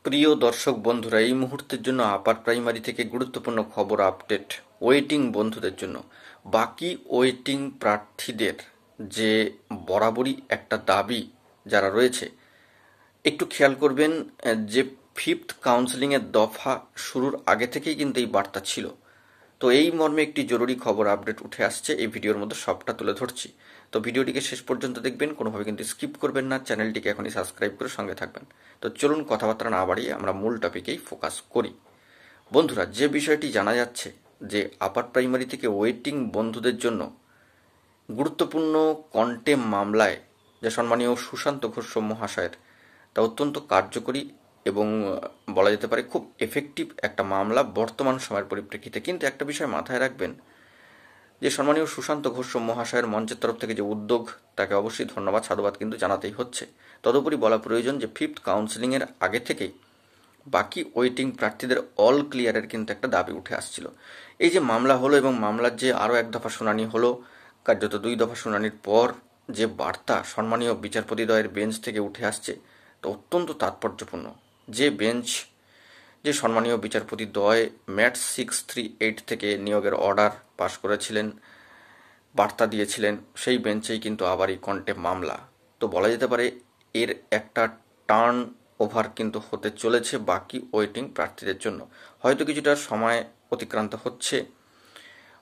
প্রিয় দর্শক বন্ধুরা, এই মুহূর্তের জন্য আপার প্রাইমারি থেকে গুরুত্বপূর্ণ খবর আপডেট ওয়েটিং বন্ধুদের জন্য। বাকি ওয়েটিং প্রার্থীদের যে বরাবরই একটা দাবি যারা রয়েছে, একটু খেয়াল করবেন যে ফিফথ কাউন্সেলিংয়ের দফা শুরুর আগে থেকেই কিন্তু এই বার্তা ছিল। তো এই মর্মে একটি জরুরি খবর আপডেট উঠে আসছে, এই ভিডিওর মধ্যে সবটা তুলে ধরছি। তো ভিডিওটিকে শেষ পর্যন্ত দেখবেন, কোনোভাবে কিন্তু স্কিপ করবেন না, চ্যানেলটিকে এখনই সাবস্ক্রাইব করে সঙ্গে থাকবেন। তো চলুন কথাবার্তা না বাড়িয়ে আমরা মূল টপিকেই ফোকাস করি। বন্ধুরা, যে বিষয়টি জানা যাচ্ছে যে আপার প্রাইমারি থেকে ওয়েটিং বন্ধুদের জন্য গুরুত্বপূর্ণ কন্টেম মামলায় যে সম্মানীয় সুশান্ত ঘোষ মহাশয়ের তা অত্যন্ত কার্যকরী এবং বলা যেতে পারে খুব এফেক্টিভ একটা মামলা বর্তমান সময়ের পরিপ্রেক্ষিতে। কিন্তু একটা বিষয় মাথায় রাখবেন যে সম্মানীয় সুশান্ত ঘোষ মহাশয়ের মঞ্চের তরফ থেকে যে উদ্যোগ, তাকে অবশ্যই ধন্যবাদ সাধুবাদ কিন্তু জানাতেই হচ্ছে। তদুপরি বলা প্রয়োজন যে ফিফথ কাউন্সেলিংয়ের আগে থেকেই বাকি ওয়েটিং প্রার্থীদের অল ক্লিয়ারের কিন্তু একটা দাবি উঠে আসছিল। এই যে মামলা হলো এবং মামলার যে আরও এক দফা শুনানি হলো, কার্যত 2 দফা শুনানির পর যে বার্তা সম্মানীয় বিচারপতিদ্বয়ের বেঞ্চ থেকে উঠে আসছে তা অত্যন্ত তাৎপর্যপূর্ণ। যে বেঞ্চ, যে সম্মানীয় বিচারপতিদ্বয় ম্যাট 638 থেকে নিয়োগের অর্ডার পাশ করেছিলেন, বার্তা দিয়েছিলেন, সেই বেঞ্চেই কিন্তু আবার এই কন্টেম মামলা। তো বলা যেতে পারে এর একটা টার্ন ওভার কিন্তু হতে চলেছে বাকি ওয়েটিং প্রার্থীদের জন্য। হয়তো কিছুটা সময় অতিক্রান্ত হচ্ছে।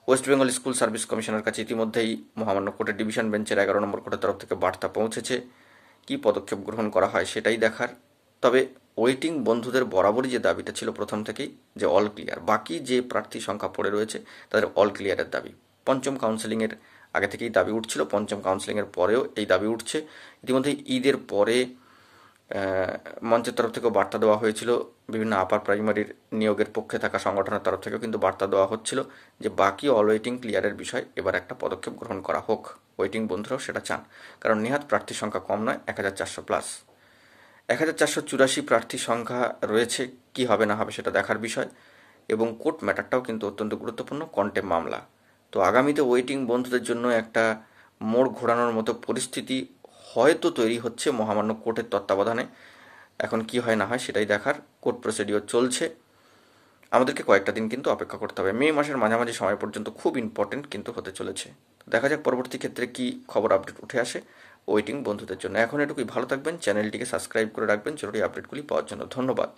ওয়েস্ট বেঙ্গল স্কুল সার্ভিস কমিশনের কাছে ইতিমধ্যেই মহামান্য কোর্টের ডিভিশন বেঞ্চের 11 নম্বর কোর্টের তরফ থেকে বার্তা পৌঁছেছে। কি পদক্ষেপ গ্রহণ করা হয় সেটাই দেখার। তবে ওয়েটিং বন্ধুদের বরাবরই যে দাবিটা ছিল প্রথম থেকেই, যে অল ক্লিয়ার, বাকি যে প্রার্থী সংখ্যা পড়ে রয়েছে তাদের অল ক্লিয়ারের দাবি পঞ্চম কাউন্সেলিংয়ের আগে থেকেই দাবি উঠছিল, পঞ্চম কাউন্সেলিংয়ের পরেও এই দাবি উঠছে। ইতিমধ্যে ঈদের পরে মঞ্চের তরফ থেকেও বার্তা দেওয়া হয়েছিল, বিভিন্ন আপার প্রাইমারির নিয়োগের পক্ষে থাকা সংগঠনের তরফ থেকেও কিন্তু বার্তা দেওয়া হচ্ছিল যে বাকি অল ওয়েটিং ক্লিয়ারের বিষয় এবার একটা পদক্ষেপ গ্রহণ করা হোক। ওয়েটিং বন্ধুরাও সেটা চান, কারণ নেহাত প্রার্থী সংখ্যা কম নয়, 1400+। 1484 প্রার্থী সংখ্যা রয়েছে, কি হবে না হবে সেটা দেখার বিষয়। এবং কোর্ট ম্যাটারটাও কিন্তু অত্যন্ত গুরুত্বপূর্ণ, কন্টেম মামলা। তো আগামীতে ওয়েটিং বন্ধুদের জন্য একটা মোড় ঘোরানোর মতো পরিস্থিতি হয়তো তৈরি হচ্ছে মহামান্য কোর্টের তত্ত্বাবধানে। এখন কি হয় না হয় সেটাই দেখার। কোর্ট প্রসিডিওর চলছে, আমাদেরকে কয়েকটা দিন কিন্তু অপেক্ষা করতে হবে। মে মাসের মাঝামাঝি সময় পর্যন্ত খুব ইম্পর্টেন্ট কিন্তু হতে চলেছে। দেখা যাক পরবর্তী ক্ষেত্রে কি খবর আপডেট উঠে আসে ওয়েটিং বন্ধুদের জন্য। এখন এটুকুই, ভালো থাকবেন, চ্যানেলটিকে সাবস্ক্রাইব করে রাখবেন জরুরি আপডেটগুলি পাওয়ার জন্য। ধন্যবাদ।